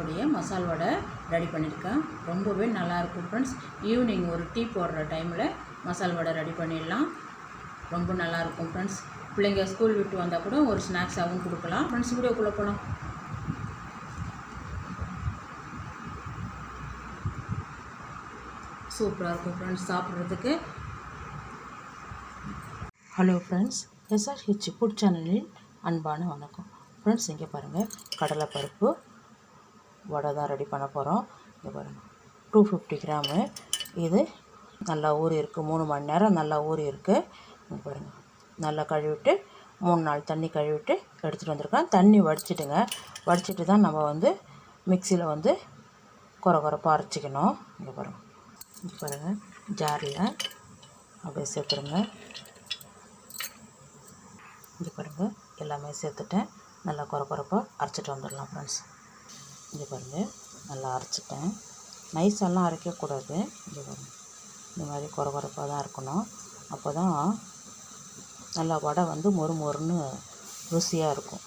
இருக்கக்கூடிய மசால் வடை ரெடி பண்ணியிருக்கேன். ரொம்பவே நல்லாயிருக்கும் ஃப்ரெண்ட்ஸ். ஈவினிங் ஒரு டீ போடுற டைமில் மசால் வடை ரெடி பண்ணிடலாம். ரொம்ப நல்லாயிருக்கும் ஃப்ரெண்ட்ஸ். பிள்ளைங்க ஸ்கூல் விட்டு வந்தால் கூட ஒரு ஸ்நாக்ஸாகவும் கொடுக்கலாம். ஃப்ரெண்ட்ஸ், வீடியோக்குள்ளே போகலாம். சூப்பராக இருக்கும் ஃப்ரெண்ட்ஸ் சாப்பிட்றதுக்கு. ஹலோ ஃப்ரெண்ட்ஸ், SRH ஃபுட் சேனலில் அன்பான வணக்கம் ஃப்ரெண்ட்ஸ். இங்கே பாருங்கள், கடலைப்பருப்பு வடை தான் ரெடி பண்ண போகிறோம். இங்கே பாருங்கள், 250 கிராமு. இது நல்லா ஊறி இருக்குது, 3 மணி நேரம் நல்லா ஊறி இருக்குது. இங்கே பாருங்கள், நல்லா கழுவிட்டு 3 நாள் தண்ணி கழுவிட்டு எடுத்துகிட்டு வந்திருக்கேன். தண்ணி வடிச்சிட்டு தான் நம்ம மிக்சியில் கொரப்பாக அரைச்சிக்கணும். இங்கே பாருங்கள், ஜாரில் அப்படியே சேர்த்துருங்க. இங்கே பாருங்கள், எல்லாமே சேர்த்துட்டேன். நல்லா கொரப்பாக அரைச்சிட்டு வந்துடலாம் ஃப்ரெண்ட்ஸ். இங்கே பாருங்கள், நல்லா அரைச்சிட்டேன். நைஸெல்லாம் அரைக்கக்கூடாது. இங்கே பாருங்கள், இந்த மாதிரி கொரப்பாக தான் இருக்கணும். அப்போ தான் நல்லா வடை மொறுன்னு ருசியாக இருக்கும்.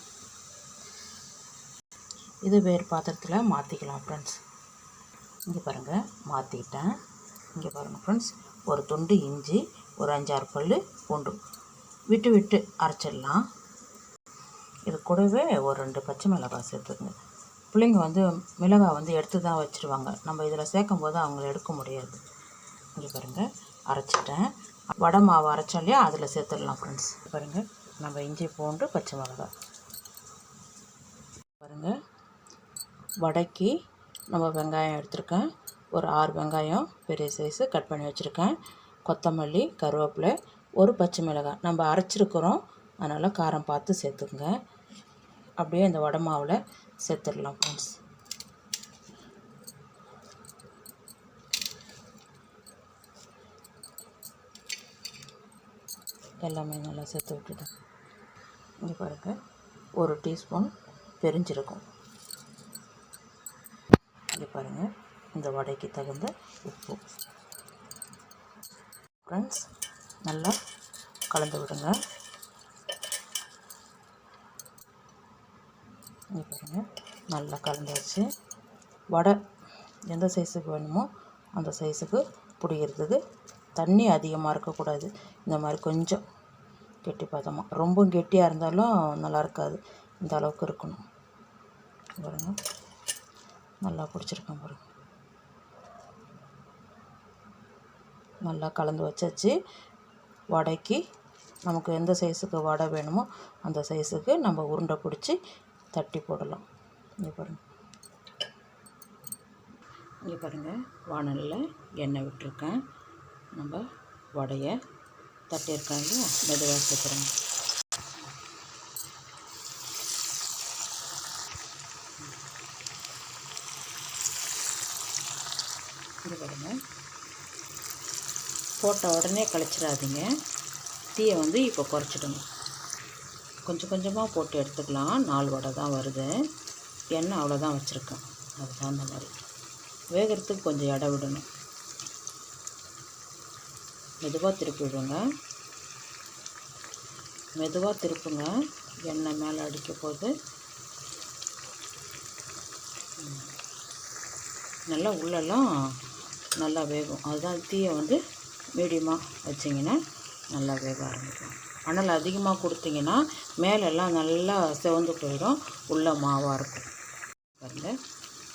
இது வேறு பாத்திரத்தில் மாற்றிக்கலாம் ஃப்ரெண்ட்ஸ். இங்கே பாருங்கள், மாற்றிக்கிட்டேன். இங்கே பாருங்கள் ஃப்ரெண்ட்ஸ், ஒரு துண்டு இஞ்சி, ஒரு 5-6 பல் பூண்டு விட்டு அரைச்சிடலாம். இது கூடவே ஒரு 2 பச்சை மிளகாய் சேர்த்துக்குங்க. பிள்ளைங்க மிளகாய் எடுத்து தான் வச்சுருவாங்க. நம்ம இதில் சேர்க்கும் போது அவங்கள எடுக்க முடியாது. இங்கே பாருங்கள், அரைச்சிட்டேன். வடை மாவு அரைச்சாலே அதில் சேர்த்துடலாம் ஃப்ரெண்ட்ஸ். பாருங்கள், நம்ம இஞ்சி பூண்டு பச்சை மிளகாய் பாருங்கள். வடைக்கு நம்ம வெங்காயம் எடுத்துருக்கேன். ஒரு 6 வெங்காயம் பெரிய சைஸு கட் பண்ணி வச்சுருக்கேன். கொத்தமல்லி, கருவேப்பிலை, ஒரு பச்சை மிளகாய். நம்ம அரைச்சிருக்கிறோம், அதனால் காரம் பார்த்து சேர்த்துக்குங்க. அப்படியே இந்த வடை மாவில் சேர்த்துடலாம் ஃப்ரெண்ட்ஸ். எல்லாமே நல்லா சேர்த்து விட்டுட்டேன். இங்கே பாருங்கள், 1 டீஸ்பூன் பெருஞ்சீரகம். இங்கே பாருங்கள், இந்த வடைக்கு தகுந்த உப்பு. ஃப்ரெண்ட்ஸ், நல்லா கலந்து விடுங்க. இங்கே பாருங்கள், நல்லா கலந்து வச்சு வடை எந்த சைஸுக்கு வேணுமோ அந்த சைஸுக்கு பிடிக்கிறதுக்கு தண்ணி அதிகமாக இருக்கக்கூடாது. இந்த மாதிரி கொஞ்சம் கெட்டி பதமாக, ரொம்ப கெட்டியாக இருந்தாலும் நல்லா இருக்காது. இந்த அளவுக்கு இருக்கணும். பாருங்கள், நல்லா பிடிச்சிருக்கேன் பாருங்கள். நல்லா கலந்து வச்சாச்சு. வடைக்கு நமக்கு எந்த சைஸுக்கு வடை வேணுமோ அந்த சைஸுக்கு நம்ம உருண்டை பிடிச்சி தட்டி போடலாம். இங்கே பாருங்கள், வானலில் எண்ணெய் விட்டுருக்கேன். நம்ம வடையை தட்டியிருக்காங்க, மெதுவாக சேர்த்துறோம். இங்கே பாருங்கள், போட்ட உடனே கழிச்சிடாதீங்க. தீயை இப்போ குறைச்சிடுங்க. கொஞ்சம் கொஞ்சமாக போட்டு எடுத்துக்கலாம். 4 வடை தான் வருது. எண்ணெய் அவ்வளோதான் வச்சுருக்கேன். அதுக்கு தகுந்த மாதிரி வேகிறதுக்கு கொஞ்சம் எடை விடணும். மெதுவாக திருப்பி விடுங்க. மெதுவாக திருப்புங்க, எண்ணெய் மேலே அடிக்க போது. நல்லா உள்ளெல்லாம் நல்லா வேகும். அதுதான் தீயை மீடியமாக வச்சிங்கன்னா நல்லா வேக ஆரம்பிக்கும். அனல் அதிகமாக கொடுத்தீங்கன்னா மேலெல்லாம் நல்லா செவந்து போயிடும், உள்ள மாவாக இருக்கும். பாருங்கள்,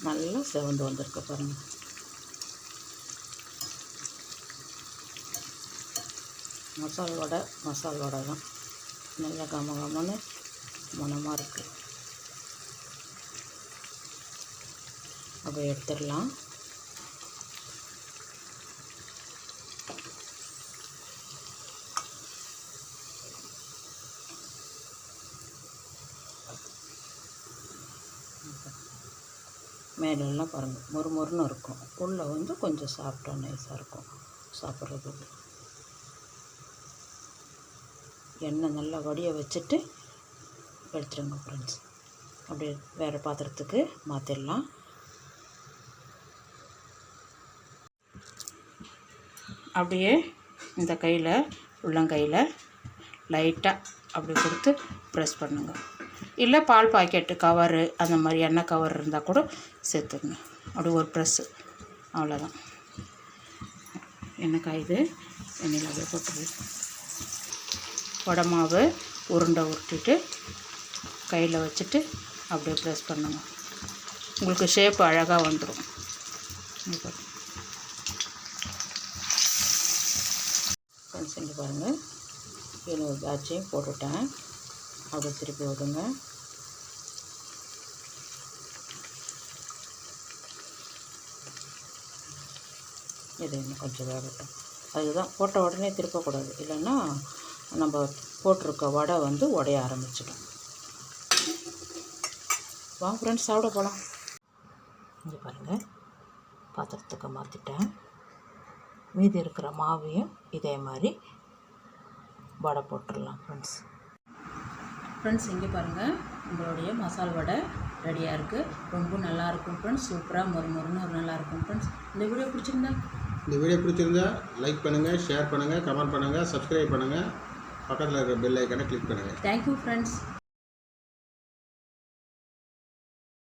நல்லா செவந்து வந்திருக்கு பாருங்கள். மசால் வடை தான் நல்லா கமகமன்னு மணமாக இருக்குது. அப்போ எடுத்துடலாம். மேலெல்லாம் பாருங்கள், மொறுன்னு இருக்கும். உள்ளே கொஞ்சம் சாஃப்டாக நைஸாக இருக்கும் சாப்பிட்றதுக்கு. எண்ணெய் நல்லா வடிய வச்சுட்டு எடுத்துருங்க ஃப்ரெண்ட்ஸ். அப்படியே வேறு பாத்திரத்துக்கு மாற்றிடலாம். அப்படியே இந்த கையில் உள்ளங்கையில் லைட்டாக அப்படி கொடுத்து ப்ரெஸ் பண்ணுங்கள். இல்லை பால் பாக்கெட்டு கவரு அந்த மாதிரி எண்ணெய் கவர் இருந்தால் கூட சேர்த்துங்க. அப்படி ஒரு ப்ரெஸ்ஸு, அவ்வளோதான். எண்ணெய் காயுது, எண்ணெயில் அப்படியே போட்டுது. வடை மாவு உருண்டை உருட்டிட்டு கையில் வச்சுட்டு அப்படியே ப்ரெஸ் பண்ணுங்க. உங்களுக்கு ஷேப் அழகாக வந்துடும். ஃப்ரெண்ட்ஸ் இங்கே பாருங்கள், இன்னொரு பேட்சையும் போட்டுவிட்டேன். அப்படியே திருப்பி விடுங்க. இது இன்னும் கொஞ்சம் வேகட்டும். அதுதான் போட்ட உடனே திருப்பக்கூடாது, இல்லைன்னா நம்ம போட்டிருக்க வடை வந்து உடைய ஆரம்பிச்சிடும். வாங்க ஃப்ரெண்ட்ஸ் சாப்பிட போகலாம். இங்கே பாருங்கள், பாத்திரத்துக்கு மாற்றிட்டேன். மீதி இருக்கிற மாவையும் இதே மாதிரி வடை போட்டுடலாம் ஃப்ரெண்ட்ஸ். இங்கே பாருங்கள், உங்களுடைய மசால் வடை ரெடியாக இருக்குது. ரொம்ப நல்லாயிருக்கும் ஃப்ரெண்ட்ஸ். சூப்பராக மொறுமொறுன்னு ஒரு நல்லாயிருக்கும் ஃப்ரெண்ட்ஸ். இந்த வீடியோ பிடிச்சிருந்தா லைக் பண்ணுங்கள், ஷேர் பண்ணுங்கள், கமெண்ட் பண்ணுங்கள், சப்ஸ்கிரைப் பண்ணுங்கள், பக்கத்தில் இருக்கிற பெல் ஐக்கானை கிளிக் பண்ணுங்கள். Thank you friends.